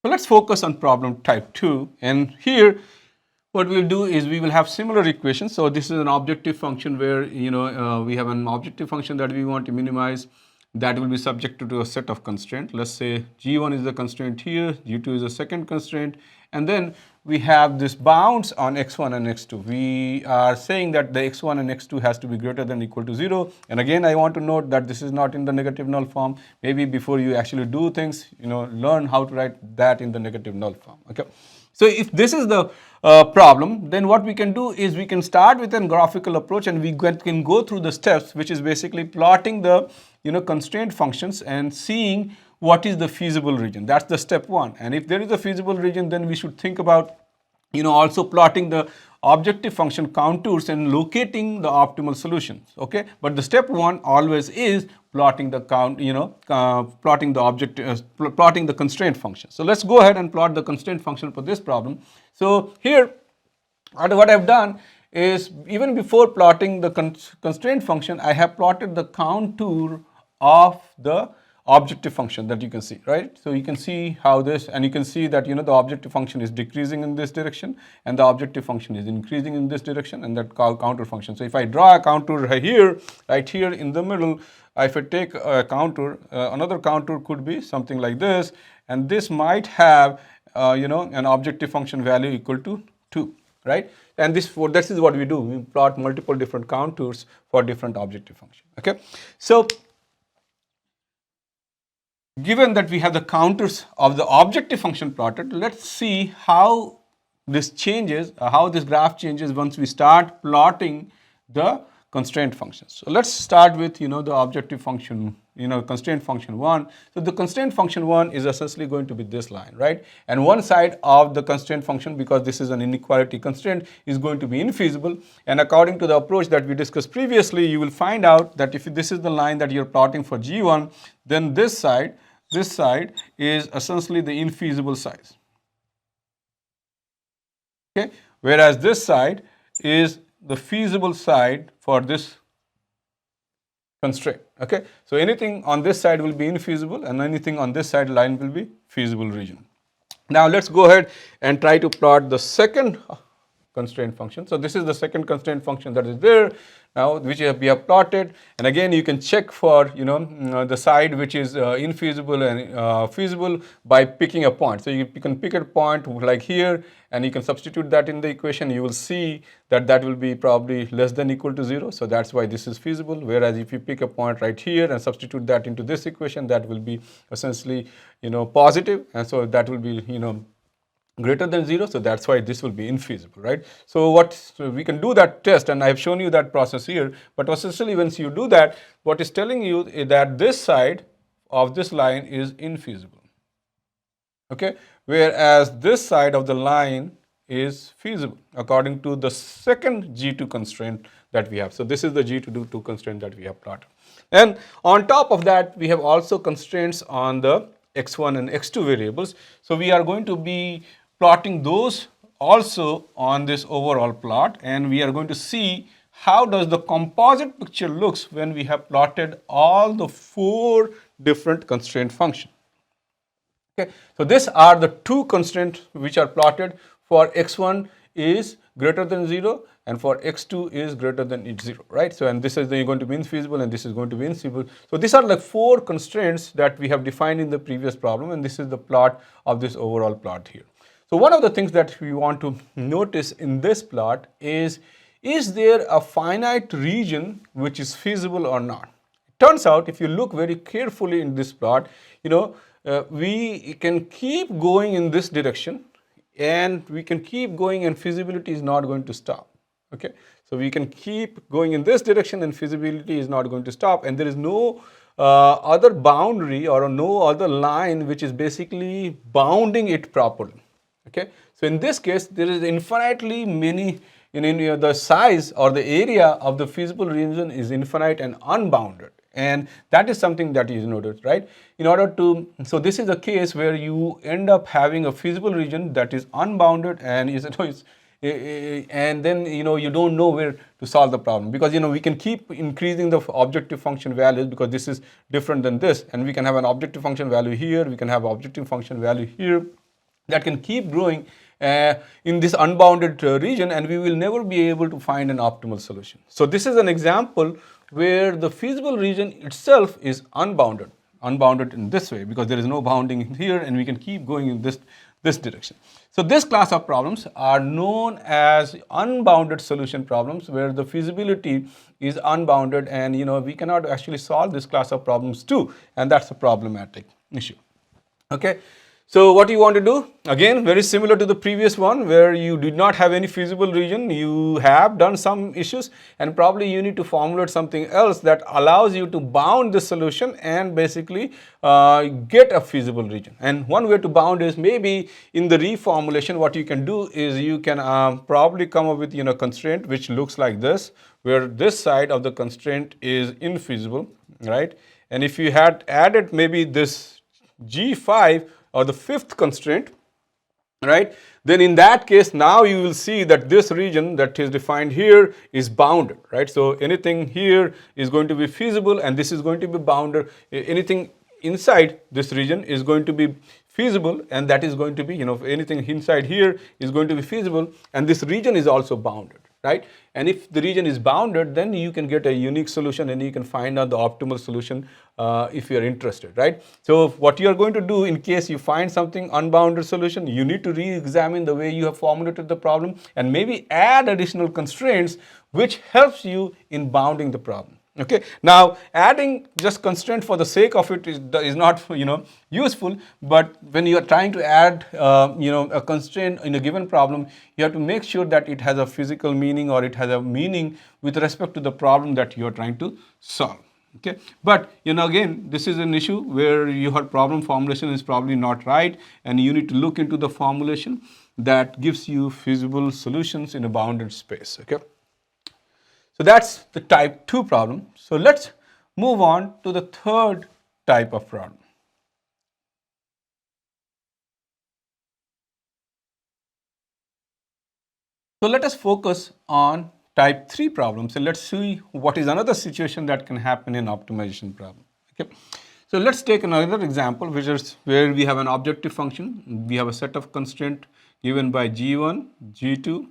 So let's focus on problem type 2, and here what we'll do is we will have similar equations. So this is an objective function where we have an objective function that we want to minimize, that will be subject to a set of constraints. Let's say g1 is the constraint here, g2 is the second constraint, and then we have this bounds on x1 and x2. We are saying that the x1 and x2 has to be greater than or equal to 0. And again, I want to note that this is not in the negative null form. Maybe before you actually do things, learn how to write that in the negative null form. Okay. So if this is the problem, then what we can do is we can start with a graphical approach, and we can go through the steps, which is basically plotting the constraint functions and seeing what is the feasible region. That's the step one. And if there is a feasible region, then we should think about also plotting the objective function contours and locating the optimal solutions. Okay, but the step one always is plotting the plotting the constraint function. So let's go ahead and plot the constraint function for this problem. So here what I've done is, even before plotting the constraint function, I have plotted the contour of the objective function that you can see, right? So you can see how this, and you can see that the objective function is decreasing in this direction and the objective function is increasing in this direction, and that counter function. So if I draw a contour right here in the middle, if I take a contour, another contour could be something like this, and this might have an objective function value equal to 2, right? And this is what we do. We plot multiple different contours for different objective function. Okay, so given that we have the contours of the objective function plotted, let's see how this changes, how this graph changes once we start plotting the constraint functions. So let's start with the objective function, constraint function 1. So the constraint function 1 is essentially going to be this line, right? And one side of the constraint function, because this is an inequality constraint, is going to be infeasible. And according to the approach that we discussed previously, you will find out that if this is the line that you're plotting for g1, then this side is essentially the infeasible size. Okay, whereas this side is the feasible side for this constraint. Okay, so anything on this side will be infeasible, and anything on this side line will be feasible region. Now let's go ahead and try to plot the second constraint function. So this is the second constraint function that is there now, which we have plotted, and again you can check for the side which is infeasible and feasible by picking a point. So you can pick a point like here, and you can substitute that in the equation. You will see that that will be probably less than or equal to 0. So that's why this is feasible. Whereas if you pick a point right here and substitute that into this equation, that will be essentially positive, and so that will be greater than 0, so that's why this will be infeasible, right? So we can do that test, and I have shown you that process here. But essentially, once you do that, what is telling you is that this side of this line is infeasible, okay, whereas this side of the line is feasible according to the second g2 constraint that we have. So this is the g2 constraint that we have plotted, and on top of that, we have also constraints on the x1 and x2 variables. So we are going to be plotting those also on this overall plot, and we are going to see how does the composite picture looks when we have plotted all the 4 different constraint functions. Okay, so these are the 2 constraints which are plotted. For x1 is greater than 0, and for x2 is greater than 0, right? So, and this is going to be infeasible, and this is going to be infeasible. So these are like 4 constraints that we have defined in the previous problem, and this is the plot of this overall plot here. So one of the things that we want to notice in this plot is there a finite region which is feasible or not? It turns out, if you look very carefully in this plot, we can keep going in this direction, and we can keep going, and feasibility is not going to stop. Okay, so we can keep going in this direction, and feasibility is not going to stop, and there is no other boundary or no other line which is basically bounding it properly. Okay, so in this case, there is infinitely many, the size or the area of the feasible region is infinite and unbounded, and that is something that is noted, right? So this is a case where you end up having a feasible region that is unbounded, and and then you don't know where to solve the problem, because we can keep increasing the objective function values, because this is different than this, and we can have an objective function value here, we can have objective function value here, that can keep growing in this unbounded region, and we will never be able to find an optimal solution. So this is an example where the feasible region itself is unbounded in this way, because there is no bounding here and we can keep going in this direction. So this class of problems are known as unbounded solution problems, where the feasibility is unbounded, and we cannot actually solve this class of problems too, and that's a problematic issue. Okay. So what you want to do, again, very similar to the previous one where you did not have any feasible region, you have done some issues, and probably you need to formulate something else that allows you to bound the solution and basically get a feasible region. And one way to bound is maybe in the reformulation, what you can do is you can probably come up with constraint which looks like this, where this side of the constraint is infeasible, right? And if you had added maybe this G5 or the fifth constraint, right, then in that case now you will see that this region that is defined here is bounded, right? So anything here is going to be feasible and this is going to be bounded. Anything inside this region is going to be feasible, and that is going to be, anything inside here is going to be feasible, and this region is also bounded, right? And if the region is bounded, then you can get a unique solution and you can find out the optimal solution if you are interested, right? So what you are going to do in case you find something unbounded solution, you need to re-examine the way you have formulated the problem and maybe add additional constraints which helps you in bounding the problem. Okay. Now adding just constraint for the sake of it is not useful, but when you are trying to add a constraint in a given problem, you have to make sure that it has a physical meaning or it has a meaning with respect to the problem that you are trying to solve. Okay. But again, this is an issue where your problem formulation is probably not right, and you need to look into the formulation that gives you feasible solutions in a bounded space. Okay. So that's the type 2 problem. So let's move on to the third type of problem. So let us focus on type 3 problems, and let's see what is another situation that can happen in optimization problem. Okay. So let's take another example, which is where we have an objective function. We have a set of constraints given by G1, G2,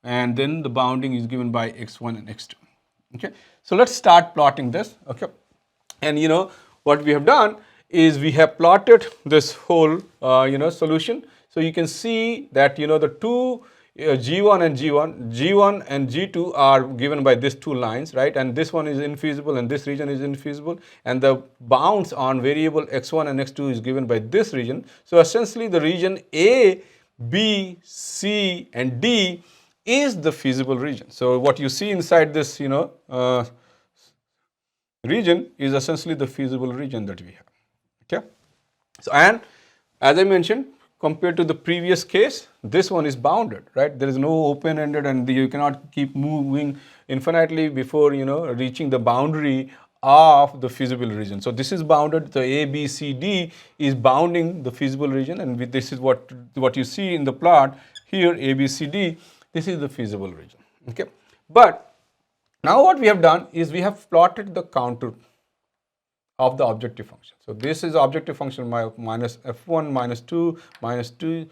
and then the bounding is given by x1 and x2. Okay. So let's start plotting this. Okay. And what we have done is we have plotted this whole solution. So you can see that the two G1 and G2 are given by these two lines, right? And this one is infeasible and this region is infeasible, and the bounds on variable x1 and x2 is given by this region. So essentially the region A, B, C and D is the feasible region. So what you see inside this region is essentially the feasible region that we have. Okay. So, and as I mentioned, compared to the previous case, this one is bounded, right? There is no open-ended, and you cannot keep moving infinitely before reaching the boundary of the feasible region. So this is bounded. The A, B, C, D is bounding the feasible region, and this is what you see in the plot here. A, B, C, D. This is the feasible region. Okay. But now what we have done is we have plotted the contour of the objective function. So this is objective function minus f1 minus 2 minus 2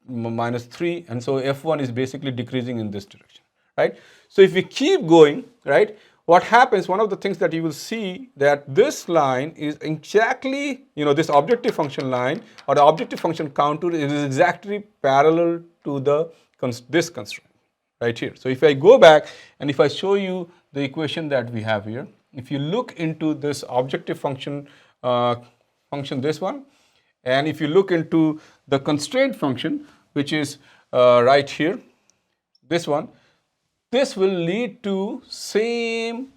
minus 3, and so f1 is basically decreasing in this direction, right? So if we keep going, right, what happens, one of the things that you will see that this line is exactly, this objective function line or the objective function contour is exactly parallel to this constraint right here. So if I go back and if I show you the equation that we have here, if you look into this objective function, this one, and if you look into the constraint function, which is right here, this one, this will lead to same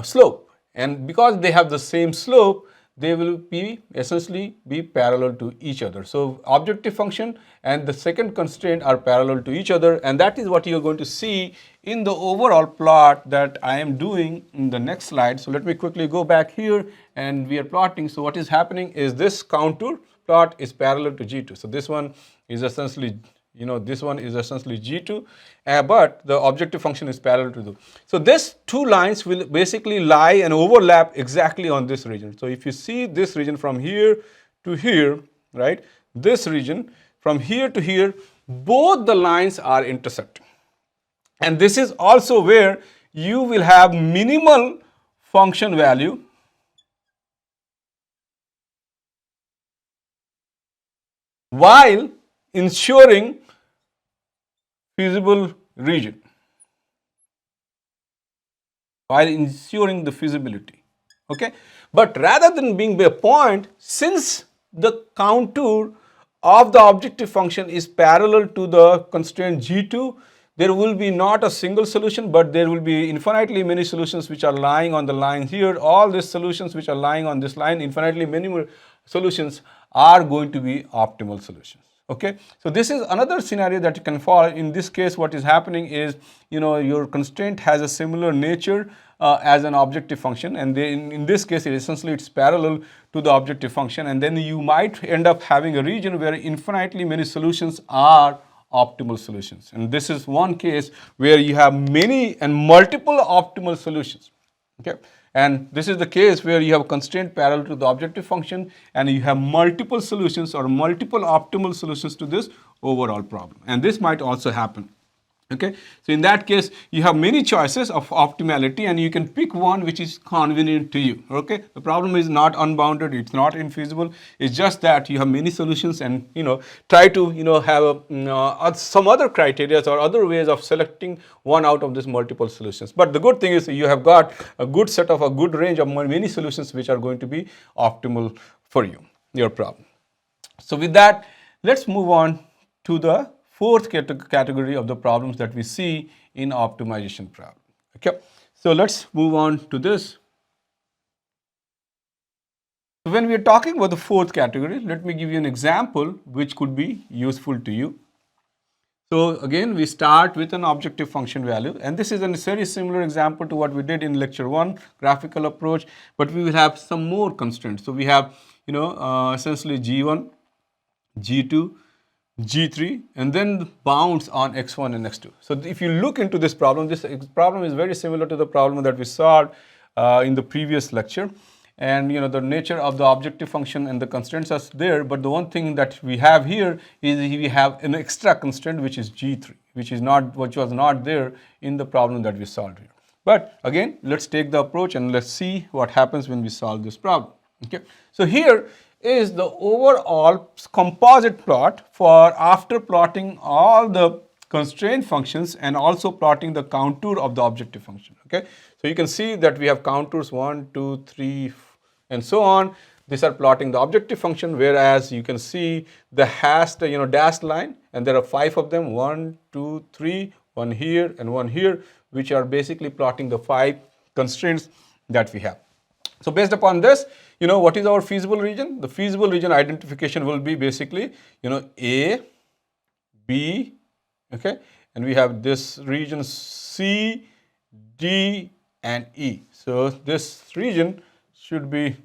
slope, and because they have the same slope, they will be essentially be parallel to each other. So objective function and the second constraint are parallel to each other, and that is what you are going to see in the overall plot that I am doing in the next slide. So let me quickly go back here, and we are plotting. So what is happening is this contour plot is parallel to G2. So this one is essentially, this one is essentially G2, but the objective function is parallel to the. So these two lines will basically lie and overlap exactly on this region. So if you see this region from here to here, right, this region, from here to here, both the lines are intersecting. And this is also where you will have minimal function value while ensuring feasible region, while ensuring the feasibility. Okay, but rather than being a point, since the contour of the objective function is parallel to the constraint G2, there will be not a single solution, but there will be infinitely many solutions which are lying on the line here. All these solutions which are lying on this line, infinitely many more solutions, are going to be optimal solutions. Okay, so this is another scenario that you can follow. In this case, what is happening is, your constraint has a similar nature as an objective function, and then in this case, it's parallel to the objective function, and then you might end up having a region where infinitely many solutions are optimal solutions. And this is one case where you have many and multiple optimal solutions. Okay, and this is the case where you have a constraint parallel to the objective function, and you have multiple solutions or multiple optimal solutions to this overall problem. And this might also happen. Okay, so in that case, you have many choices of optimality, and you can pick one which is convenient to you. Okay, the problem is not unbounded, it's not infeasible, it's just that you have many solutions, and try to have some other criteria or other ways of selecting one out of these multiple solutions. But the good thing is you have got a good set of a good range of many solutions which are going to be optimal for your problem. So with that, let's move on to the fourth category of the problems that we see in optimization problem. Okay, so let's move on to this. So when we are talking about the fourth category, let me give you an example which could be useful to you. So again, we start with an objective function value, and this is a very similar example to what we did in lecture 1, graphical approach, but we will have some more constraints. So we have essentially G1, G2, G3, and then bounds on x1 and x2. So if you look into this problem is very similar to the problem that we saw in the previous lecture. And the nature of the objective function and the constraints are there, but the one thing that we have here is we have an extra constraint which is G3, which was not there in the problem that we solved here. But again, let's take the approach and let's see what happens when we solve this problem. Okay, so here is the overall composite plot for after plotting all the constraint functions and also plotting the contour of the objective function. Okay, so you can see that we have contours 1, 2, 3, and so on. These are plotting the objective function, whereas you can see the hashed, dashed line, and there are 5 of them, 1, 2, 3, one here and one here, which are basically plotting the 5 constraints that we have. So based upon this, what is our feasible region? The feasible region identification will be basically, A, B, okay, and we have this region C, D, and E. So this region should be,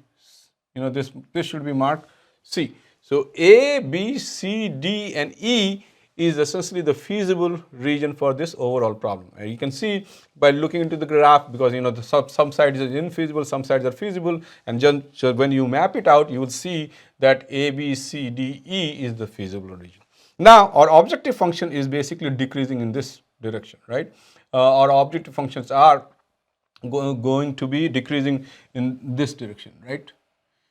this should be marked C. So A, B, C, D, and E is essentially the feasible region for this overall problem. And you can see by looking into the graph, because some sides are infeasible, some sides are feasible, and just when you map it out, you will see that A, B, C, D, E is the feasible region. Now our objective function is basically decreasing in this direction, right? Our objective functions are going to be decreasing in this direction, right?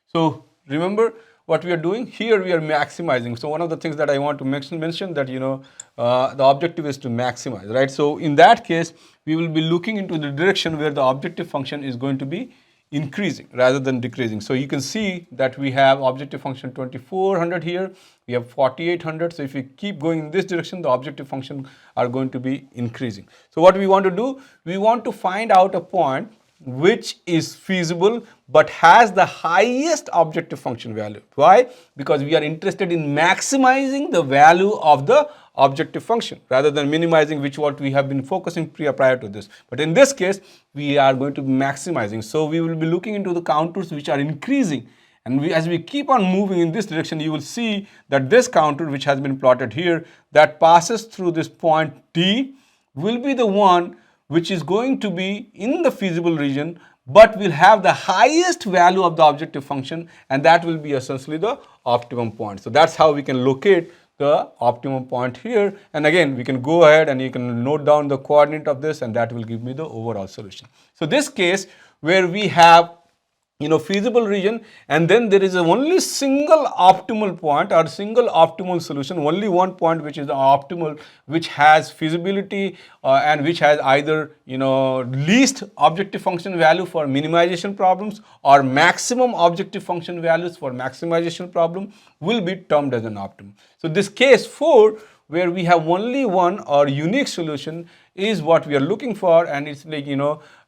So remember what we are doing here, we are maximizing. So one of the things that I want to mention that the objective is to maximize, right? So in that case, we will be looking into the direction where the objective function is going to be increasing rather than decreasing. So you can see that we have objective function 2400 here, we have 4800. So if we keep going in this direction, the objective function are going to be increasing. So what we want to do, we want to find out a point which is feasible but has the highest objective function value. Why? Because we are interested in maximizing the value of the objective function rather than minimizing, which what we have been focusing prior to this. But in this case, we are going to be maximizing. So we will be looking into the contours which are increasing. And as we keep on moving in this direction, you will see that this contour which has been plotted here that passes through this point D will be the one which is going to be in the feasible region, but we'll have the highest value of the objective function, and that will be essentially the optimum point. So that's how we can locate the optimum point here. And again, we can go ahead and you can note down the coordinate of this, and that will give me the overall solution. So this case where we have feasible region, and then there is a only single optimal point or single optimal solution, only one point which is the optimal, which has feasibility and which has either least objective function value for minimization problems or maximum objective function values for maximization problem, will be termed as an optimum. So this case 4, where we have only one or unique solution, is what we are looking for, and it's like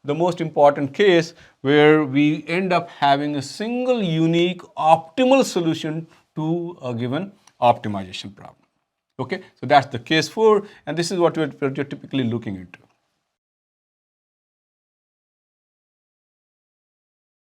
the most important case where we end up having a single unique optimal solution to a given optimization problem. Okay, so that's the case 4, and this is what we're typically looking into.